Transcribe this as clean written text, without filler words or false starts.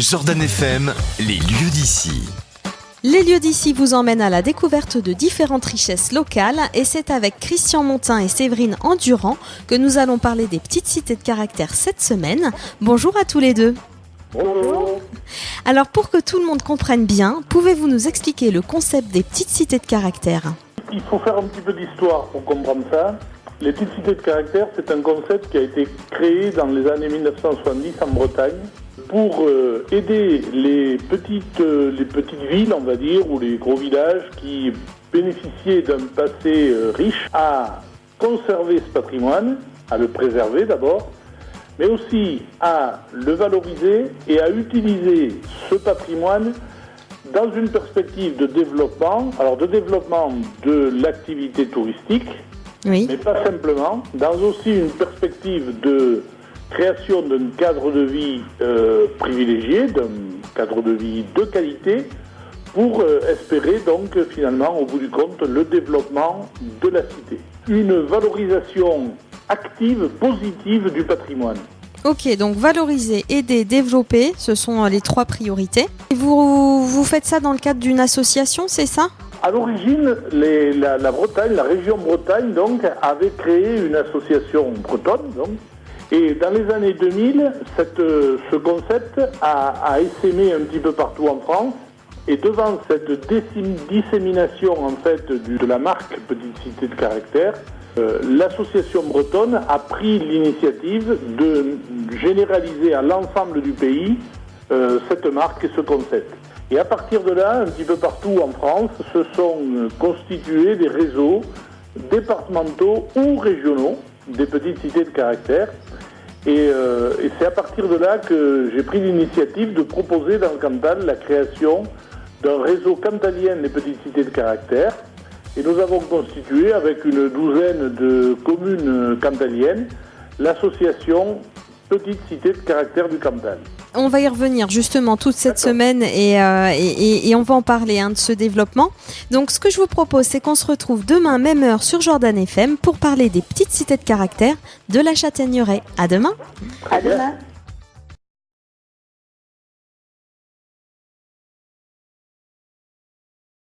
Jordan FM, les lieux d'ici. Les lieux d'ici vous emmènent à la découverte de différentes richesses locales et c'est avec Christian Montin et Séverine Endurant que nous allons parler des petites cités de caractère cette semaine. Bonjour à tous les deux. Bonjour. Alors pour que tout le monde comprenne bien, pouvez-vous nous expliquer le concept des petites cités de caractère ? Il faut faire un petit peu d'histoire pour comprendre ça. Les petites cités de caractère, c'est un concept qui a été créé dans les années 1970 en Bretagne pour aider les petites villes, on va dire, ou les gros villages qui bénéficiaient d'un passé riche à conserver ce patrimoine, à le préserver d'abord, mais aussi à le valoriser et à utiliser ce patrimoine dans une perspective de développement, alors de développement de l'activité touristique, Oui. mais pas simplement, dans aussi une perspective de création d'un cadre de vie privilégié, d'un cadre de vie de qualité, pour espérer donc finalement au bout du compte le développement de la cité. Une valorisation active, positive du patrimoine. Ok, donc valoriser, aider, développer, ce sont les trois priorités. Et vous faites ça dans le cadre d'une association, c'est ça ? À l'origine, la Bretagne, la région Bretagne, donc, avait créé une association bretonne, donc, et dans les années 2000, ce concept a essaimé un petit peu partout en France. Et devant cette dissémination en fait de la marque Petite Cité de Caractère, l'association bretonne a pris l'initiative de généraliser à l'ensemble du pays cette marque et ce concept. Et à partir de là, un petit peu partout en France, se sont constitués des réseaux départementaux ou régionaux des petites cités de caractère. Et c'est à partir de là que j'ai pris l'initiative de proposer dans le Cantal la création d'un réseau cantalien des petites cités de caractère. Et nous avons constitué avec une douzaine de communes cantaliennes l'association Petite Cité de Caractère du Cantal. On va y revenir justement toute cette semaine et on va en parler de ce développement. Donc ce que je vous propose, c'est qu'on se retrouve demain, même heure, sur Jordan FM pour parler des petites cités de caractère de la Châtaigneraie. À demain. À demain.